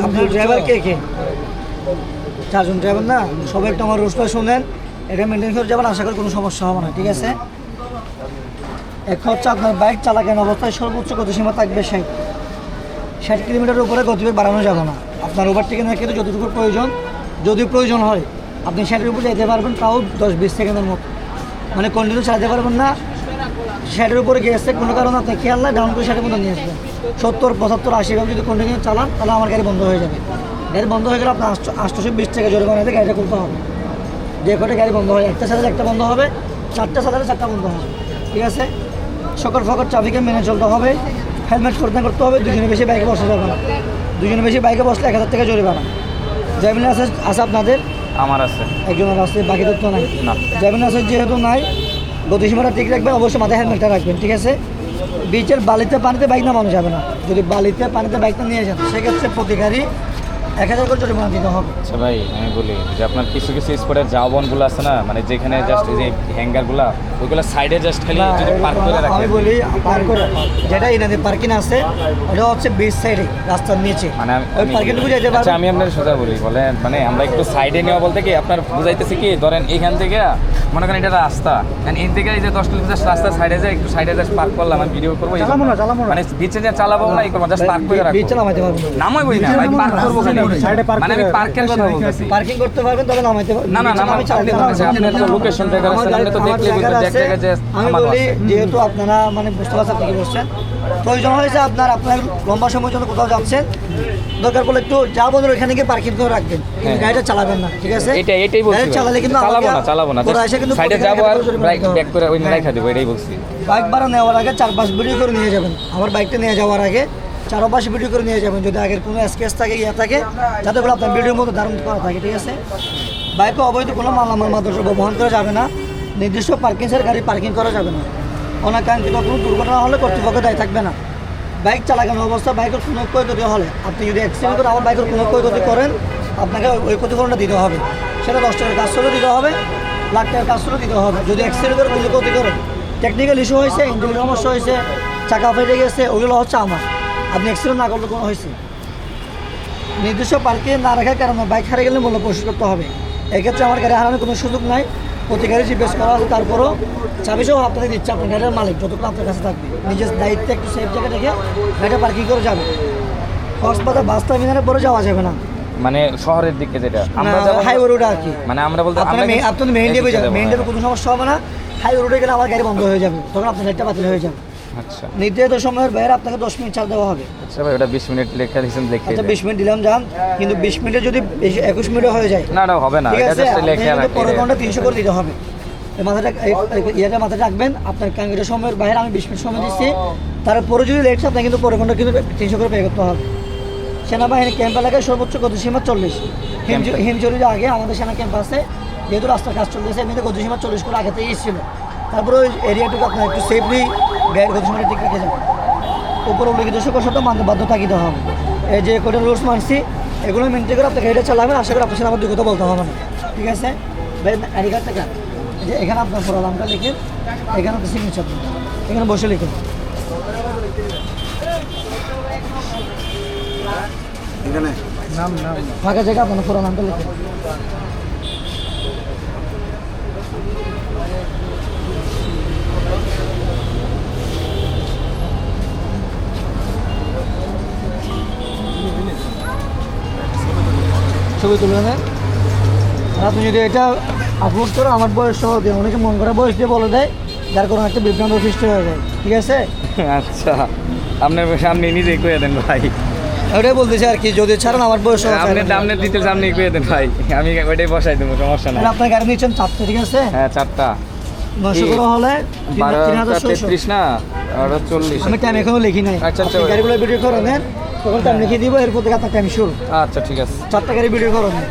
আপনার ড্রাইভার কে কে? চারজন ড্রাইভার না? সবাই একটু আমার রোজটা শুনেন, এটা মেনটেন করে যাবেন, আশা করি কোনো সমস্যা হবে না, ঠিক আছে? এক হচ্ছে আপনার বাইক চালাকালীন অবস্থায় সর্বোচ্চ গতিসীমা থাকবে 60 কিলোমিটারের উপরে গতিবেগ বাড়ানো যাবে না। আপনার ওভারটেকে না কিন্তু যতটুকু প্রয়োজন, যদি প্রয়োজন হয় আপনি 60-এর উপরে যেতে পারবেন, তাও 10-20 সেকেন্ডের মতো, মানে কন্টিনিউ চালাতে পারবেন না। 60-এর উপরে গিয়েছে কোনো কারণে আপনি খেয়াল নাই, ডাউন করে 60-এর মতো নিয়ে আসবেন। 70, 75, 80 ভাবে যদি কন্টিনিউ চালান তাহলে আমার গাড়ি বন্ধ হয়ে যাবে। গাড়ি বন্ধ হয়ে গেলে আপনার 820 টাকা জরিমানা দিয়ে গাড়িটা খুলতে হবে। যে কটা গাড়ি বন্ধ হয়, একটা সাথে একটা বন্ধ হবে, 4টা সাথে 4টা বন্ধ হবে, ঠিক আছে? সকল ট্রাফিকে মেনে চলতে হবে, হেলমেট করতে হবে। দুজনের বেশি বাইকে বসা যাবে না, দুজনের বেশি বাইকে বসলে 1000 টাকা জরিমানা। ড্রাইভিং লাইসেন্স আছে আপনাদের? আমার আছে, একজনের আছে, বাকিদের তো নাই। না, ড্রাইভিং লাইসেন্স যেহেতু নাই, গতিসীমাটা ঠিক রাখবেন, অবশ্যই মাথায় হেলমেটটা রাখবেন, ঠিক আছে? বিচের বালিতে পানিতে বাইক নামানো যাবে না। যদি বালিতে পানিতে বাইকটা নিয়ে যান সেক্ষেত্রে প্রতি গাড়ি 1000 করে জরিমানা দিতে হবে। আচ্ছা ভাই, আমি বলি যে আপনার কিছু কিছু স্পটের জাওবনগুলো আছে না, মানে যেখানে জাস্ট এই যে হ্যাঙ্গারগুলো, ওইগুলো সাইডে জাস্ট খালি যদি পার্ক করে রাখেন। আমি বলি পার্ক করে, যেটা ইনাদের পার্কিং আছে ওটা হচ্ছে বিচ সাইডে, রাস্তার নিচে, মানে ওই পার্কিংটুকু যেতে আচ্ছা, পারবেন। আমি আপনার সোজা বলি, বলে মানে আমরা একটু সাইডে নেওয়া বলতে কি আপনার বুঝাইতেছি কি, ধরেন এইখান থেকে মনে করেন এটা রাস্তা, এখান থেকে এই যে 10 কিলোমিটার রাস্তা সাইডে যায়, একটু সাইডে জাস্ট পার্ক করলাম, আমি ভিডিও করবো, চালাবো না, মানে বিচে যে চালাবো না, এই করবো জাস্ট পার্ক করে রাখবো। বিচ চালাতে পারবেন না, নামই বই না ভাই, পার্ক করবো খালি, মানে আমি পার্কের কথা বলতেছি। পার্কিং করতে পারবেন, তবে নামাইতে পারবেন না না না, আমি চালাতে পারছি, আপনার তো লোকেশন ট্র্যাকার আছে, আপনি তো দেখলে বুঝবেন যে এক জায়গায় যে আমি আমার বলি, আছে। যেহেতু আপনারা মানে বুঝতে পারছেন আপনি কি বলছেন, প্রয়োজন হয়েছে আপনার লম্বা সময়ের জন্য কোথাও যাচ্ছেন, দরকার পড়লে একটু যা বন্ধুর ওইখানে গিয়ে পার্কিং করে রাখবেন, কিন্তু গাড়িটা চালাবেন না, ঠিক আছে? এটাই বলছি, গাড়ি চালালে কিন্তু চালাবো না ওরা এসে কিন্তু সাইডে যাবো আর ব্যাক করে ওই রাখা দেবো, এটাই বলছি। বাইক ভাড়া নেওয়ার আগে 4-5 ভিডিও করে নিয়ে যাবেন। আমার বাইকটা নিয়ে যাওয়ার আগে 4-5 ভিডিও করে নিয়ে যাবেন, যদি আগের কোনো স্কেচ থাকে, থাকে, যাতে করে আপনার ভিডিওর মতো ধারণ করা থাকে, ঠিক আছে? বাইকে অবৈধ কোনো মালামাল মাদকদ্রব্য বহন করা যাবে না, নির্দিষ্ট পার্কিংসের গাড়ি পার্কিং করা যাবে না, অনাকাঙ্ক্ষিত কোনো দুর্ঘটনা হলে কর্তৃপক্ষ দায়ী থাকবে না। বাইক চালানো অবস্থা বাইকের কোনো ক্ষয়ক্ষতি হলে, আপনি যদি অ্যাক্সিডেন্ট করে আমার বাইকের কোনো ক্ষয়ক্ষতি করেন, আপনাকে ওই ক্ষতিপূরণটা দিতে হবে। সেটা 10 টাকার কাজ দিতে হবে, লাখ টাকার কাজ দিতে হবে। যদি অ্যাক্সিডেন্ট করে কোনো ক্ষতি করেন, টেকনিক্যাল ইস্যু হয়েছে, ইঞ্জিনের সমস্যা হয়েছে, চাকা ফেটে গেছে, ওগুলো হচ্ছে আমার, আপনি অ্যাক্সিডেন্ট না করলে কোনো হয়েছে। নির্দিষ্ট পার্কে না রাখার কারণে বাইক হারিয়ে গেলে মূল্য পরিশোধ করতে হবে। এক্ষেত্রে আমার গাড়ি হারানোর কোনো সুযোগ নাই, প্রতি গাড়ি জিজ্ঞেস করা হবে, তারপরও চাবিসহ আপনাকে দিচ্ছে, আপনার গাড়ির মালিক যতক্ষণ আপনার কাছে থাকবে, নিজের দায়িত্বে একটু সেফ জায়গা রেখে গাড়িটা পার্কিং করে যাবে। কক্সবাজার বাস টার্মিনালের পরে যাওয়া যাবে না, মানে শহরের দিকে যেটা আমরা যাব হাইওয়ে রোডে আর কি, মানে আমরা বলতে আপনার মেইন ডেপে যাবেন, মেইন ডেপে কোনো সমস্যা হবে না। হাইওয়ে রোডে গেলে আমার গাড়ি বন্ধ হয়ে যাবে, তখন আপনার গাড়িটা বাতিল হয়ে যাবে। আচ্ছা, নির্ধারিত সময়ের বাইরে আপনাকে 10 মিনিট ছাড় দেওয়া হবে। আচ্ছা ভাই, ওটা 20 মিনিট লেখা দিয়েছেন, দেখে আচ্ছা 20 মিনিট দিলাম যান, কিন্তু 20 মিনিটে যদি 21 মিনিট হয়ে যায়, না হবে না, ঠিক এটা আছে? জাস্ট লেখা আপনি রাখি। পরের ঘন্টা 300 করে দিতে হবে। মাথাটা মাথায় রাখবেন, আপনার কাঙ্ক্ষিত সময়ের বাইরে আমি 20 মিনিট সময় দিচ্ছি, তারপরে যদি লেট আপনার কিন্তু পরের ঘন্টা কিন্তু 300 করে পে করতে হবে। সেনাবাহিনী ক্যাম্প এলাকায় সর্বোচ্চ গতিসীমা 40, হিমচুরির আগে আমাদের সেনা ক্যাম্প আছে, যেহেতু রাস্তার কাজ চলতেছে, এমনিতে গতিসীমা 40 করে আগে থেকে এসেছিল। তারপরে ওই এরিয়াটুকু আপনার একটু সেফলি গাড়ির গতিসীমাটা ঠিক রেখে যাবেন। উপর উল্লেখিত সকল শব্দ মানতে বাধ্য থাকিতে হবে। এই যে কোটা রুলস মানছি, এগুলো মেনটেন করে আপনি গাড়িটা চালাবেন, আশা করি আপনার সাথে আমার দুই কথা বলতে হবে না, ঠিক আছে? গাড়ি কার্ড থেকে যে এখানে আপনার পুরো নামটা লিখেন, এখানে আপনি সিগনেচার দিন, এখানে বসে লিখুন, এখানে নাম ফাঁকা জায়গা আপনার পুরো নামটা লিখুন। ছবি তুলে নেন, আর আপনি যদি এটা আপলোড করে আমার বয়স সহ দেন, অনেকে মন করা বয়স দিয়ে বলে দেয়, যার কোনো একটা বিভ্রান্ত সৃষ্টি হয়ে যায়, ঠিক আছে? আচ্ছা, আপনার সামনে নিজেই কয়ে দেন ভাই, ওটাই বলতেছি আর কি, যদি ছাড়েন আমার বয়স সহ আপনি ডিটেলস আপনি কয়ে দেন ভাই, আমি ওইটাই বসাই দেবো, সমস্যা নাই। আপনার গাড়ি নিচ্ছেন 4টা, ঠিক আছে? হ্যাঁ 4টা 900 করে হলে 1233 না, আর 40। আমি টাইম এখনো লিখি নাই। আচ্ছা, গাড়িগুলো ভিডিও করে নেন, তখন টাইম লিখে দিব, এরপর থেকে আপনার টাইম শুরু। আচ্ছা ঠিক আছে, 4টা গাড়ি ভিডিও করে নেন।